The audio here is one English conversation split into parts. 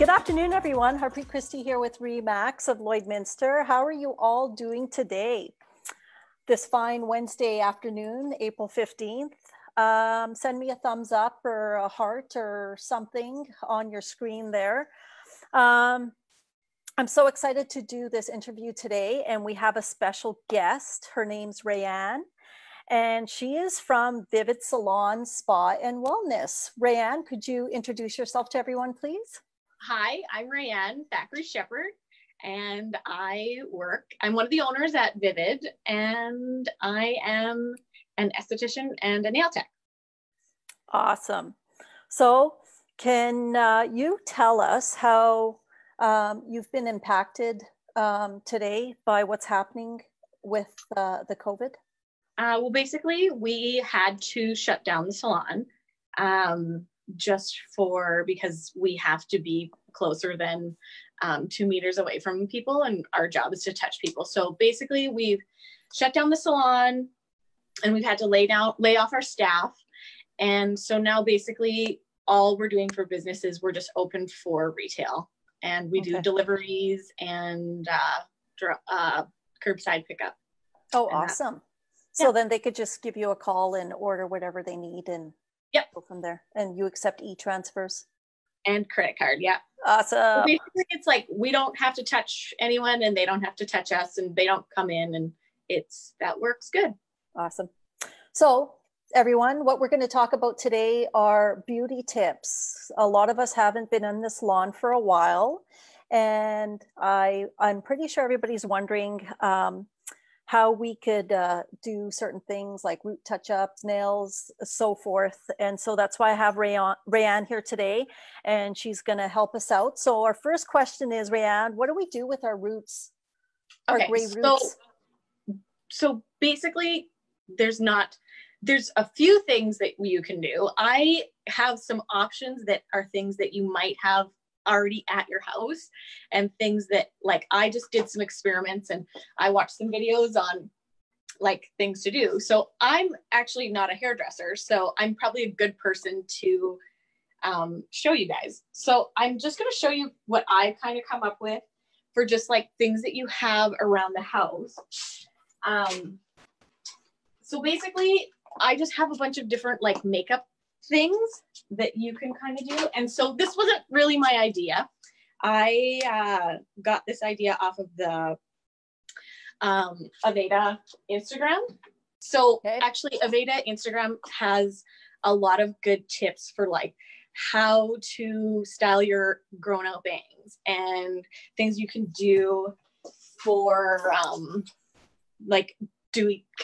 Good afternoon, everyone. Harpreet Christie here with Remax of Lloydminster. How are you all doing today? This fine Wednesday afternoon, April 15th. Send me a thumbs up or a heart or something on your screen there. I'm so excited to do this interview today, and we have a special guest. Her name's Rheanne, and she is from Vivid Salon, Spa and Wellness. Rheanne, could you introduce yourself to everyone, please? Hi, I'm Rheanne Thackery-Sheppard, and I'm one of the owners at Vivid, and I am an esthetician and a nail tech. Awesome. So can you tell us how you've been impacted today by what's happening with the COVID? Well, basically, we had to shut down the salon because we have to be closer than 2 meters away from people, and our job is to touch people. So basically, we've shut down the salon, and we've had to lay off our staff. And so now basically all we're doing for business is we're just open for retail, and we do deliveries and curbside pickup. Oh, awesome. So then they could just give you a call and order whatever they need and go from there. And you accept e-transfers? And credit card, yeah. Awesome. So basically, it's like we don't have to touch anyone, and they don't have to touch us, and they don't come in, and that works good. Awesome. So everyone, what we're going to talk about today are beauty tips. A lot of us haven't been in the salon for a while, and I'm pretty sure everybody's wondering how we could do certain things like root touch-ups, nails, so forth. And so that's why I have Rheanne here today, and she's going to help us out. So our first question is, Rheanne, what do we do with our roots, our gray roots? So basically, there's a few things that you can do. I have some options that are things that you might have already at your house, and things that, like, I just did some experiments and I watched some videos on like things to do. So I'm actually not a hairdresser, so I'm probably a good person to show you guys. So I'm just going to show you what I kind of come up with for just like things that you have around the house. So basically, I just have a bunch of different like makeup things that you can kind of do. And so this wasn't really my idea. I got this idea off of the Aveda Instagram. So actually, Aveda Instagram has a lot of good tips for like how to style your grown out bangs and things you can do for like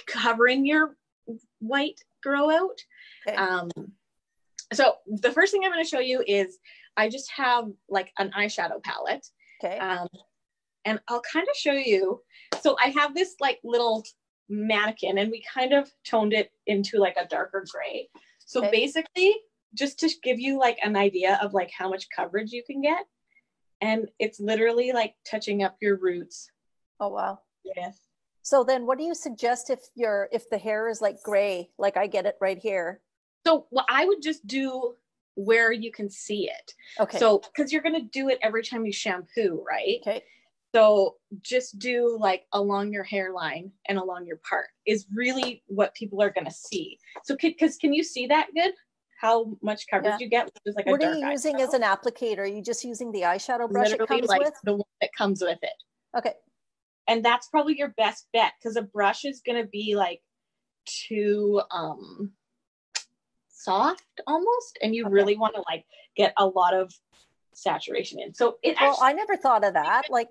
covering your white grow out. So the first thing I'm going to show you is I just have like an eyeshadow palette. And I'll kind of show you. So I have this like little mannequin, and we kind of toned it into like a darker gray. So basically, just to give you like an idea of like how much coverage you can get. And it's literally like touching up your roots. Oh, wow. Yes. So then what do you suggest if the hair is like gray, like I get it right here? So I would just do where you can see it. Okay. So, because you're going to do it every time you shampoo, right? Okay. So just do like along your hairline and along your part is really what people are going to see. So, because can you see that good? How much coverage you get? Just like what are you using as an applicator? Are you just using the eyeshadow brush it comes like with? The one that comes with it. Okay. And that's probably your best bet, because a brush is going to be like too soft almost, and you really want to like get a lot of saturation in. So I never thought of that. Like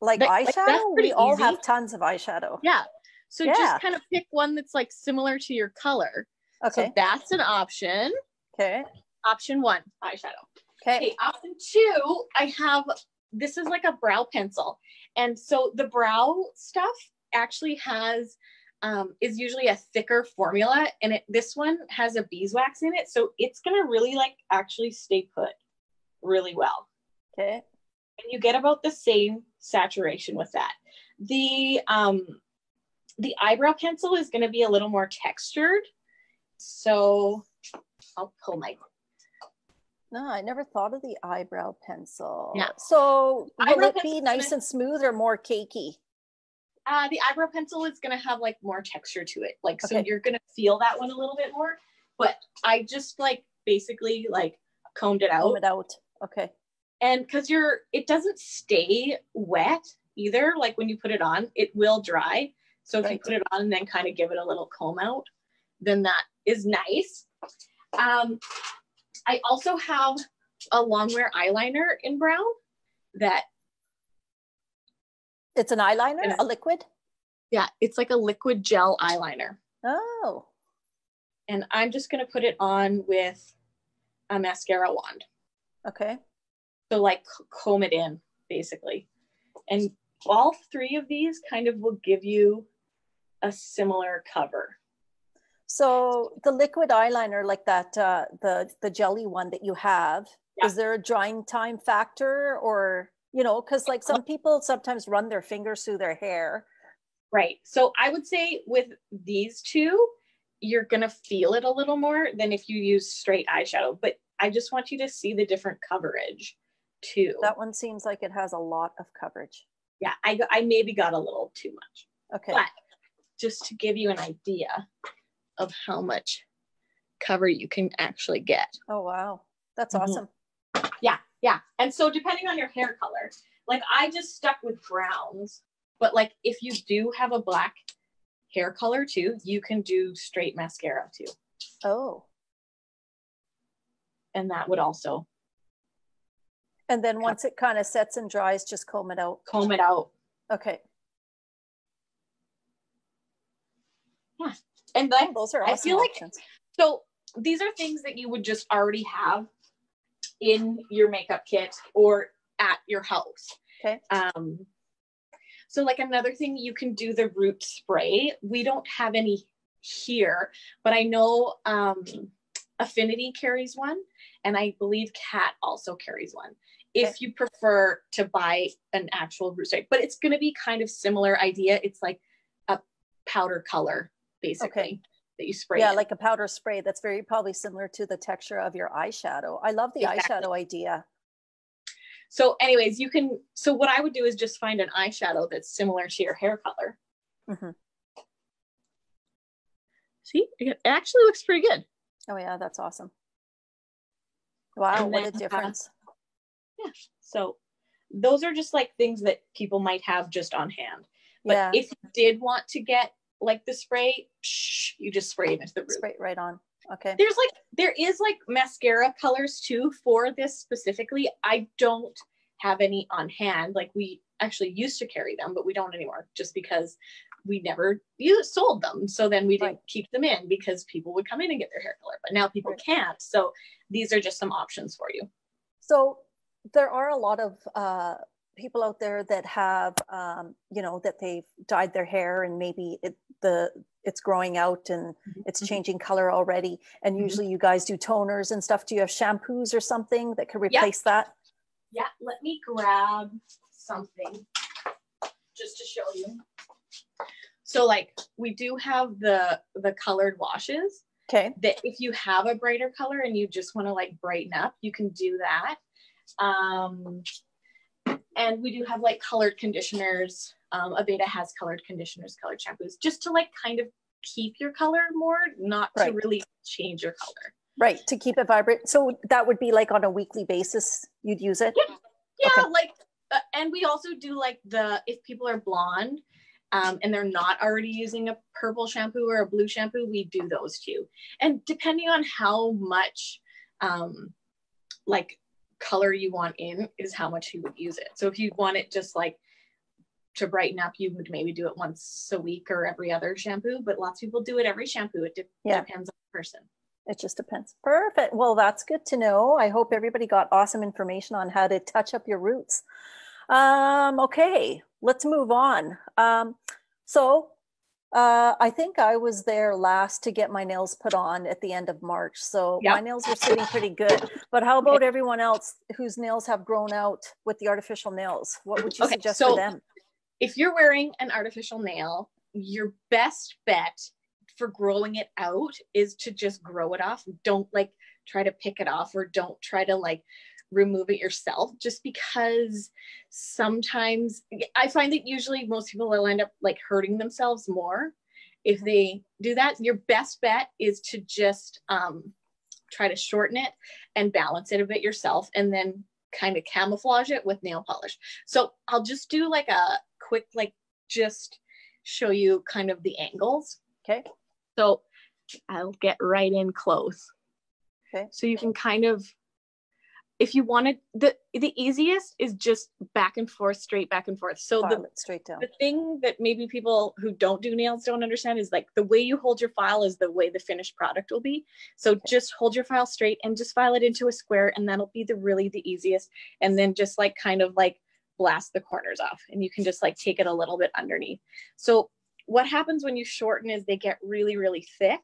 eyeshadow, we all have tons of eyeshadow. Yeah. So just kind of pick one that's like similar to your color. Okay. So that's an option. Okay. Option 1, eyeshadow. Okay. Option 2, this is like a brow pencil. And so the brow stuff actually is usually a thicker formula, and this one has a beeswax in it, so it's gonna really like actually stay put really well. Okay. And you get about the same saturation with that. The eyebrow pencil is gonna be a little more textured, so I'll pull my No, I never thought of the eyebrow pencil. Yeah. So will Eyebrow it be nice and smooth or more cakey? The eyebrow pencil is going to have like more texture to it. Like, so Okay. you're going to feel that one a little bit more, but I just like basically like combed it out. Comb it out. Okay. And because it doesn't stay wet either. Like when you put it on, it will dry. So if you put it on and then kind of give it a little comb out, then that is nice. I also have a longwear eyeliner in brown that. It's an eyeliner, a liquid? Yeah, it's like a liquid gel eyeliner. Oh. And I'm just going to put it on with a mascara wand. Okay. So like comb it in basically. And all three of these kind of will give you a similar cover. So the liquid eyeliner, like that, the jelly one that you have, is there a drying time factor, or, you know, because like some people sometimes run their fingers through their hair. Right. So I would say with these two, you're going to feel it a little more than if you use straight eyeshadow. But I just want you to see the different coverage too. That one seems like it has a lot of coverage. Yeah, I maybe got a little too much. Okay. But just to give you an idea of how much cover you can actually get. Oh, wow. That's awesome. Yeah, yeah. And so depending on your hair color, like I just stuck with browns, but like if you do have a black hair color too, you can do straight mascara too. Oh. And that would also. And then once it kind of sets and dries, just comb it out. Comb it out. Okay. Yeah. And then those are awesome I feel options. Like, so these are things that you would just already have in your makeup kit or at your house. Okay. So like another thing, you can do the root spray. We don't have any here, but I know Affinity carries one, and I believe Cat also carries one. Okay. If you prefer to buy an actual root spray, but it's going to be kind of similar idea. It's like a powder color, basically, that you spray. Yeah, in. like a powder spray. That's very probably similar to the texture of your eyeshadow. I love the eyeshadow idea. So anyways, so what I would do is just find an eyeshadow that's similar to your hair color. Mm-hmm. See, it actually looks pretty good. Oh yeah, that's awesome. Wow, what a difference. Yeah, so those are just like things that people might have just on hand. But if you did want to get like the spray, you just spray it into the root. Spray it right on. Okay. There is like mascara colors too for this specifically. I don't have any on hand. Like we actually used to carry them, but we don't anymore just because we never sold them. So then we didn't keep them in because people would come in and get their hair color, but now people can't. So these are just some options for you. So there are a lot of people out there that have, you know, that they've dyed their hair and maybe it's growing out and it's changing color already. And usually you guys do toners and stuff. Do you have shampoos or something that could replace that? Yeah, let me grab something just to show you. So like we do have the colored washes. Okay. That if you have a brighter color and you just want to like brighten up, you can do that. And we do have like colored conditioners. Aveda has colored conditioners, colored shampoos, just to like kind of keep your color more, not to really change your color. Right, to keep it vibrant. So that would be like on a weekly basis, you'd use it? Yeah, okay. Like, and we also do like if people are blonde and they're not already using a purple shampoo or a blue shampoo, we do those too. And depending on how much like color you want in is how much you would use it. So if you want it just like to brighten up, you would maybe do it once a week or every other shampoo, but lots of people do it every shampoo. It depends on the person. It just depends. Perfect. Well, that's good to know. I hope everybody got awesome information on how to touch up your roots. Okay, let's move on. I think I was there last to get my nails put on at the end of March. So my nails were sitting pretty good. But how about everyone else whose nails have grown out with the artificial nails? What would you suggest for them? If you're wearing an artificial nail, your best bet for growing it out is to just grow it off. Don't like try to pick it off, or don't try to like remove it yourself, just because sometimes I find that usually most people will end up like hurting themselves more if they do that. Your best bet is to just try to shorten it and balance it a bit yourself, and then kind of camouflage it with nail polish. So I'll just do like a quick, like just show you kind of the angles. Okay. So I'll get right in close. Okay. So you can kind of, if you wanted, the easiest is just back and forth, straight back and forth. So straight down. The thing that maybe people who don't do nails don't understand is like the way you hold your file is the way the finished product will be. So just hold your file straight and just file it into a square, and that'll be really the easiest. And then just like kind of like blast the corners off, and you can just like take it a little bit underneath. So what happens when you shorten is they get really, really thick.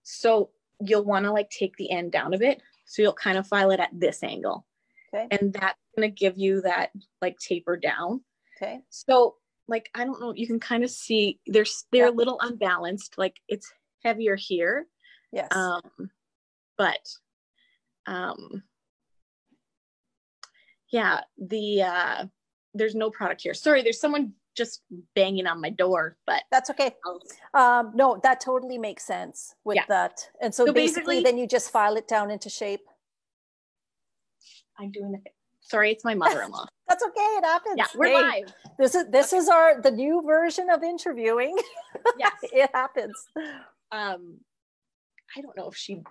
So you'll want to like take the end down a bit. So you'll kind of file it at this angle. Okay. And that's going to give you that like taper down. Okay. So like, I don't know, you can kind of see they're a little unbalanced. Like it's heavier here. Yes. Yeah, there's no product here. Sorry, there's someone just banging on my door, but that's okay. No, that totally makes sense with that. And so basically then you just file it down into shape. I'm doing it. Sorry, it's my mother-in-law. That's okay. It happens. Yeah, we're live. This is the new version of interviewing. Yes. It happens. I don't know if she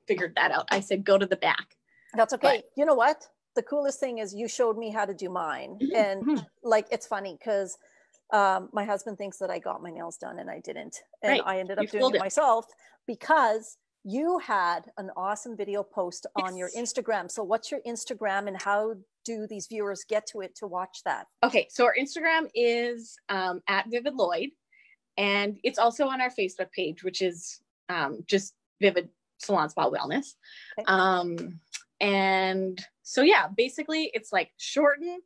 figured that out. I said, go to the back. That's okay. But you know what? The coolest thing is you showed me how to do mine. And like, it's funny because my husband thinks that I got my nails done and I didn't. And I ended up doing it myself because you had an awesome video post on your Instagram. So what's your Instagram and how do these viewers get to it to watch that? Okay. So our Instagram is at Vivid Lloyd, and it's also on our Facebook page, which is just Vivid Salon Spa Wellness. Okay. And so, yeah, basically it's like shorten,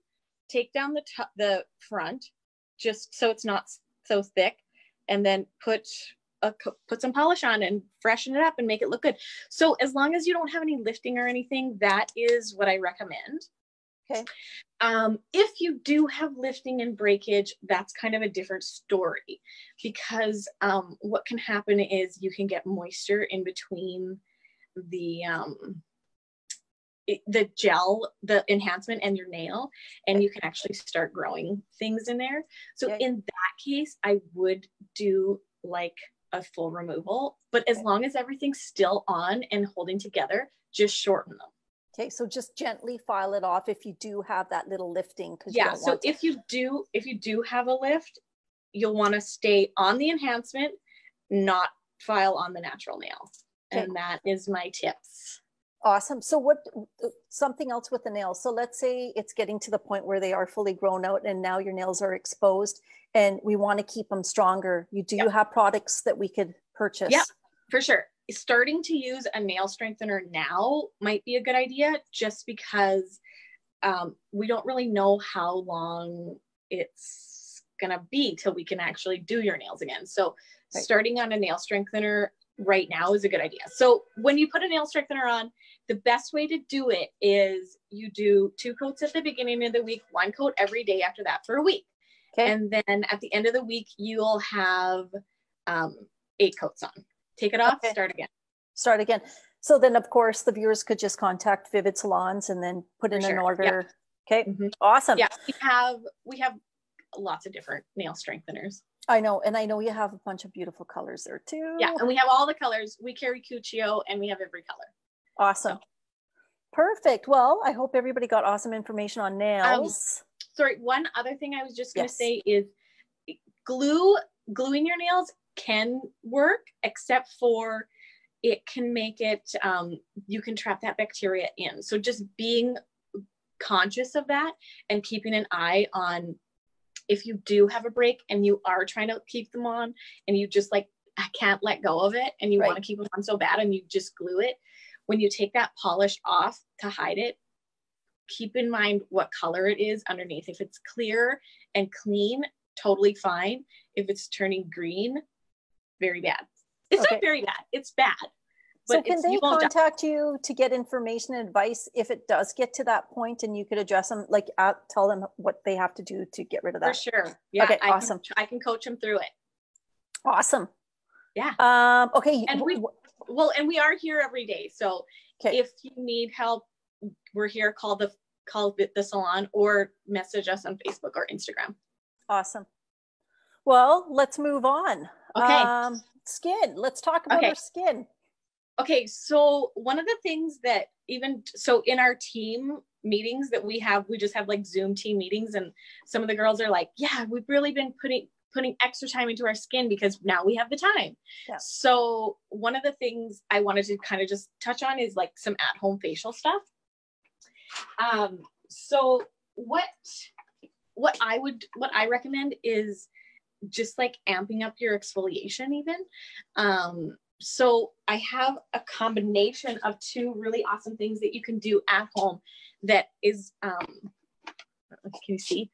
take down the front just so it's not so thick, and then put some polish on and freshen it up and make it look good. So as long as you don't have any lifting or anything, that is what I recommend. Okay. If you do have lifting and breakage, that's kind of a different story, because what can happen is you can get moisture in between the gel, the enhancement, and your nail, and you can actually start growing things in there. So in that case, I would do like a full removal, but as long as everything's still on and holding together, just shorten them. Okay, so just gently file it off if you do have that little lifting. So if you do have a lift, you'll want to stay on the enhancement, not file on the natural nail. Okay. And that is my tips. Awesome. So something else with the nails. So let's say it's getting to the point where they are fully grown out and now your nails are exposed and we want to keep them stronger. You have products that we could purchase? Yeah, for sure. Starting to use a nail strengthener now might be a good idea, just because we don't really know how long it's going to be till we can actually do your nails again. So starting on a nail strengthener right now is a good idea. So when you put a nail strengthener on, the best way to do it is you do 2 coats at the beginning of the week, 1 coat every day after that for a week. Okay. And then at the end of the week, you'll have 8 coats on. Take it off, start again. So then of course the viewers could just contact Vivid Salons and then put in an order. Yep. Okay. Mm-hmm. Awesome. Yeah. We have lots of different nail strengtheners. I know. And I know you have a bunch of beautiful colors there too. Yeah. And we have all the colors. We carry Cuccio and we have every color. Awesome. So. Perfect. Well, I hope everybody got awesome information on nails. Sorry. One other thing I was just going to say is gluing your nails can work, except for it can make it, you can trap that bacteria in. So just being conscious of that and keeping an eye on if you do have a break and you are trying to keep them on and you just like, I can't let go of it and you want to keep them on so bad and you just glue it. When you take that polish off to hide it, keep in mind what color it is underneath. If it's clear and clean, totally fine. If it's turning green, very bad. It's not very bad. It's bad. So can they contact you to get information and advice if it does get to that point, and you could address them, like tell them what they have to do to get rid of that? For sure. Yeah. Okay. Awesome. I can coach them through it. Awesome. Yeah. Okay. And we are here every day. So if you need help, we're here. Call the salon or message us on Facebook or Instagram. Awesome. Well, let's move on. Okay. Skin. Let's talk about our skin. Okay. So one of the things that in our team meetings that we just have like Zoom team meetings, and some of the girls are like, yeah, we've really been putting extra time into our skin because now we have the time. Yeah. So one of the things I wanted to kind of just touch on is like some at-home facial stuff. So what I recommend is just like amping up your exfoliation even. So I have a combination of two really awesome things that you can do at home that is, can you see?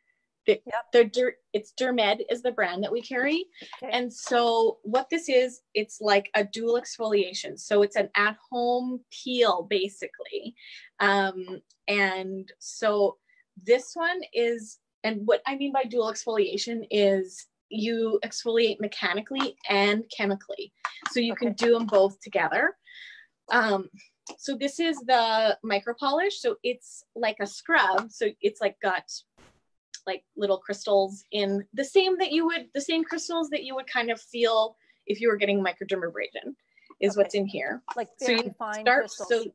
It's Dermed is the brand that we carry. Okay. And so what this is, it's like a dual exfoliation. So it's an at-home peel basically. And so this one is, and what I mean by dual exfoliation is you exfoliate mechanically and chemically. So you can do them both together. So this is the micro polish. So it's like a scrub. So it's like got like little crystals in the same crystals that you would kind of feel if you were getting microdermabrasion is what's in here. Like very fine crystals. So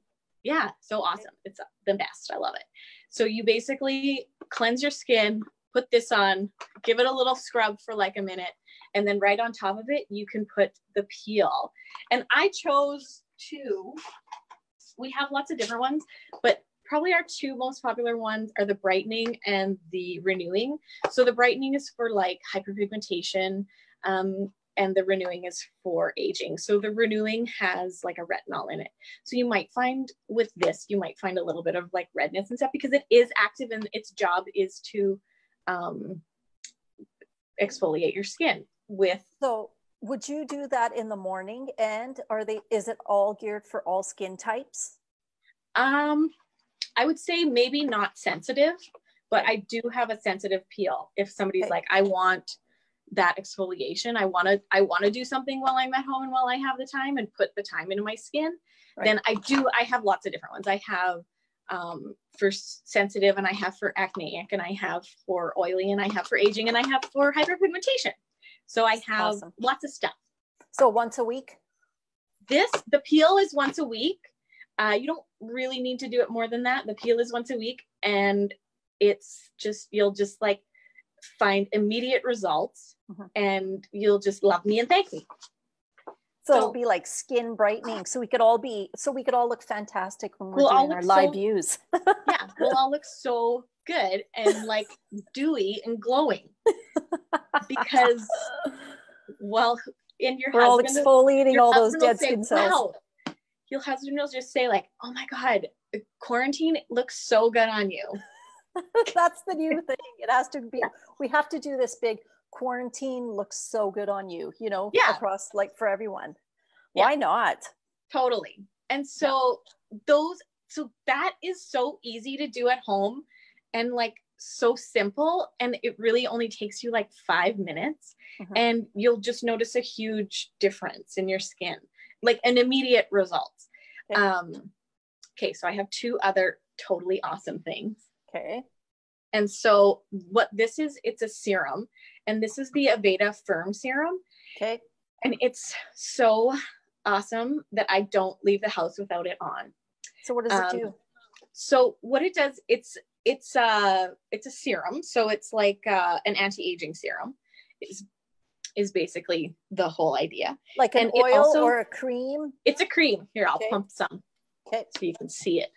yeah, so awesome. It's the best. I love it. So you basically cleanse your skin, put this on, give it a little scrub for like a minute, and then right on top of it, you can put the peel. And I chose we have lots of different ones, but probably our two most popular ones are the brightening and the renewing. So the brightening is for like hyperpigmentation, and the renewing is for aging. So the renewing has like a retinol in it. So you might find with this, you might find a little bit of like redness and stuff because it is active and its job is to exfoliate your skin with. So would you do that in the morning, and is it all geared for all skin types? I would say maybe not sensitive, but I do have a sensitive peel. If somebody's like, I want that exfoliation, I want to do something while I'm at home and while I have the time and put the time into my skin, then I have lots of different ones. I have for sensitive, and I have for acneic, and I have for oily, and I have for aging, and I have for hyperpigmentation. So I have lots of stuff. So once a week? The peel is once a week. You don't really need to do it more than that. The peel is once a week, and it's just, you'll just like find immediate results, and you'll just love me and thank me. So it'll be like skin brightening. So we could all look fantastic when we're doing our live views. Yeah, we'll all look so good and like dewy and glowing because, well, we're all exfoliating all those dead skin cells. Wow. Your husband will just say like, oh my God, quarantine looks so good on you. That's the new thing. It has to be, we have to do this big quarantine looks so good on you, across like for everyone. Why not? Totally. And so that is so easy to do at home and like so simple. And it really only takes you like 5 minutes and you'll just notice a huge difference in your skin, like an immediate result. Okay. So I have two other totally awesome things. Okay. And so what this is, it's a serum, and this is the Aveda Firm Serum. Okay. And it's so awesome that I don't leave the house without it on. So what does it do? So what it does, it's a serum. So it's like an anti-aging serum is basically the whole idea. Like an oil or a cream? It's a cream. Here, I'll pump some. Okay. So you can see it.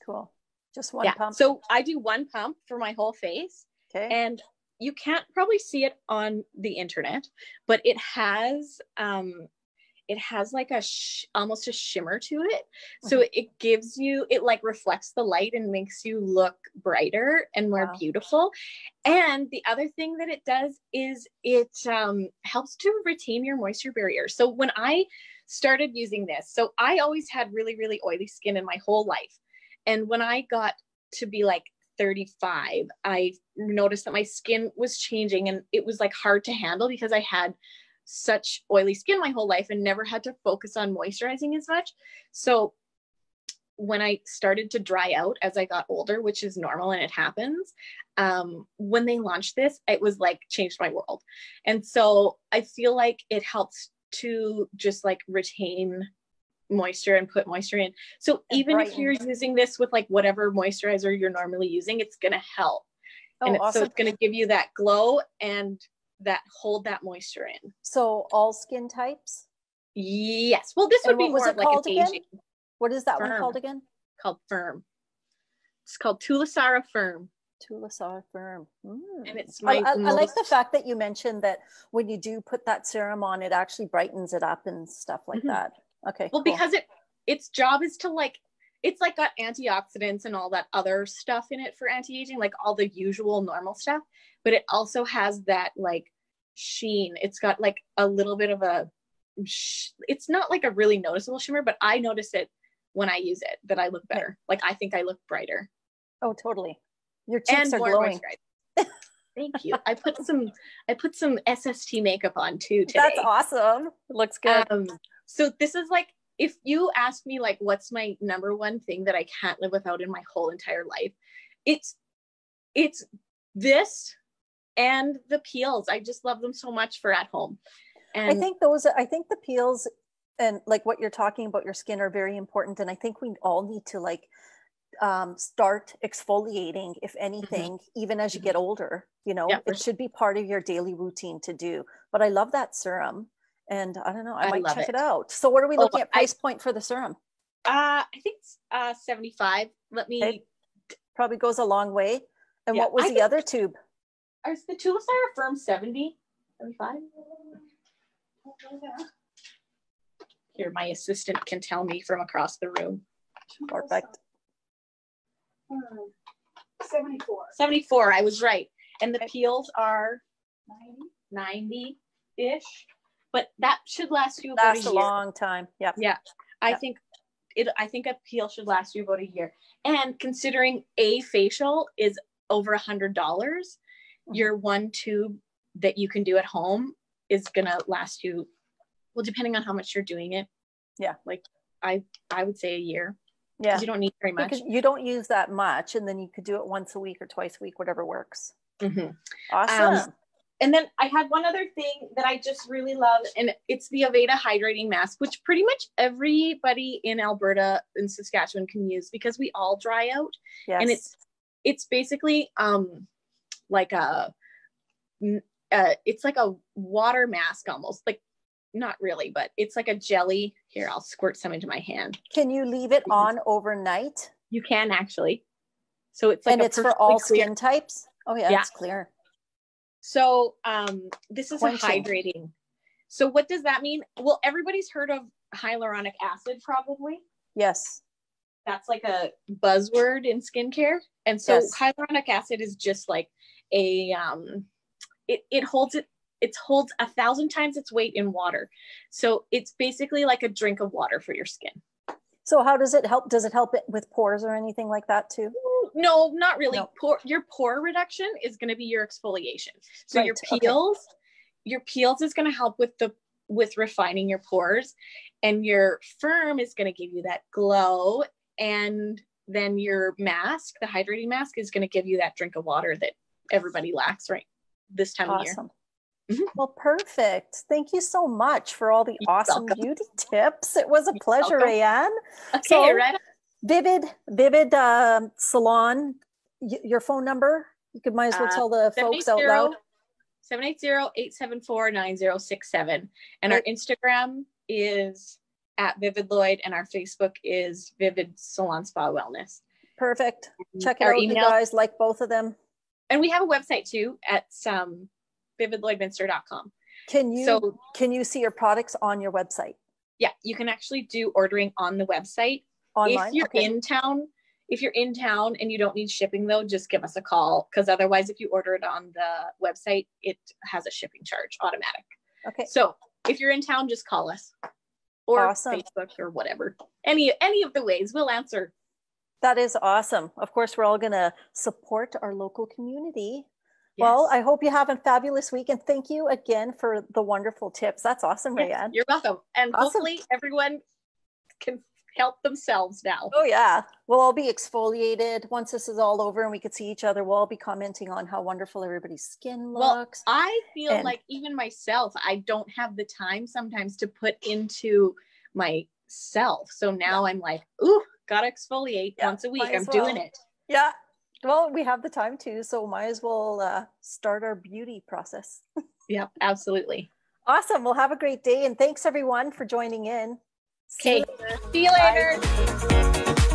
Cool. Just one pump. So I do one pump for my whole face. Okay. And you can't probably see it on the internet, but it has it has like almost a shimmer to it. So it gives you, it like reflects the light and makes you look brighter and more beautiful. And the other thing that it does is it helps to retain your moisture barrier. So when I started using this, so I always had really, really oily skin in my whole life. And when I got to be like 35, I noticed that my skin was changing and it was like hard to handle because I had such oily skin my whole life and never had to focus on moisturizing as much. So when I started to dry out as I got older, which is normal and it happens, when they launched this, it was like changed my world. And so I feel like it helps to just like retain moisture and put moisture in. So even if you're using this with like whatever moisturizer you're normally using, it's going to help. And so it's going to give you that glow and that hold that moisture in. So all skin types? Yes. Well, this would be more of like an aging. What is that one called again? Called Firm. It's called Tulisara Firm. Tulisara Firm. And it's I like the fact that you mentioned that when you do put that serum on, it actually brightens it up and stuff like that. Okay. Well, because its job is to like, it's like got antioxidants and all that other stuff in it for anti-aging, like all the usual normal stuff, but it also has that like sheen. It's got like a little bit of a, it's not like a really noticeable shimmer, but I notice it when I use it, that I look better. Like I think I look brighter. Oh, totally. Your cheeks are glowing. Thank you. I put some SST makeup on too today. That's awesome. It looks good. So this is like, if you ask me like, what's my number one thing that I can't live without in my whole entire life? It's this and the peels. I just love them so much for at home. And I think the peels and like what you're talking about your skin are very important. And I think we all need to like start exfoliating, if anything, even as you get older, you know, it should be part of your daily routine to do. But I love that serum. And I don't know, I might check it out. So what are we looking at price point for the serum? I think it's 75. Probably goes a long way. And what was the other tube? Is the Tulisara Firm 70? 75? Here, my assistant can tell me from across the room. Perfect. 74. 74, I was right. And the peels are 90-ish. But that should last you about a year. That's a long time. Yep. Yeah. I think a peel should last you about a year. And considering a facial is over $100, your one tube that you can do at home is gonna last you, well, depending on how much you're doing it. Yeah. Like I would say a year. Yeah. You don't need very much. Because you don't use that much, and then you could do it once a week or twice a week, whatever works. Awesome. And then I had one other thing that I just really love, and it's the Aveda Hydrating Mask, which pretty much everybody in Alberta and Saskatchewan can use because we all dry out. Yes. And it's basically like it's like a water mask almost, like not really, but it's like a jelly. Here, I'll squirt some into my hand. Can you leave it on overnight? You can actually. So it's like, and it's for all skin types? Oh yeah, it's clear. So this is a hydrating. So what does that mean? Well, everybody's heard of hyaluronic acid probably. Yes. That's like a buzzword in skincare. And so hyaluronic acid is just like a, it holds 1,000 times its weight in water. So it's basically like a drink of water for your skin. So how does it help? Does it help it with pores or anything like that too? No, not really. No. Your pore reduction is going to be your exfoliation. So your peels is going to help with refining your pores, and your firm is going to give you that glow. And then your mask, the hydrating mask, is going to give you that drink of water that everybody lacks right this time of year. Well, perfect. Thank you so much for all the awesome beauty tips. It was a pleasure, Rheanne. Okay, so, right. Vivid Salon, your phone number? You might as well tell the folks out loud. 780-874-9067. And our Instagram is @VividLloyd, and our Facebook is Vivid Salon Spa Wellness. Perfect. Check it out, you guys. Like both of them. And we have a website too at vividlloydminster.com. Can you see your products on your website? Yeah, you can actually do ordering on the website. Online? If you're in town and you don't need shipping though, just give us a call, because otherwise if you order it on the website, it has a shipping charge automatic. Okay. So if you're in town, just call us, or awesome. Facebook or whatever. Any of the ways, we'll answer. That is awesome. Of course, we're all going to support our local community. Yes. Well, I hope you have a fabulous week, and thank you again for the wonderful tips. That's awesome, Yes, Rheanne. You're welcome. And awesome. Hopefully everyone can help themselves now. Oh yeah, we'll all be exfoliated once this is all over and we could see each other. We'll all be commenting on how wonderful everybody's skin looks. Well, I feel like even myself, I don't have the time sometimes to put into myself. So now I'm like, ooh, gotta exfoliate once a week. I'm doing it. Yeah. Well, we have the time too, so might as well start our beauty process. Yeah, absolutely. Awesome. Well, have a great day, and thanks everyone for joining in. Okay. See you later.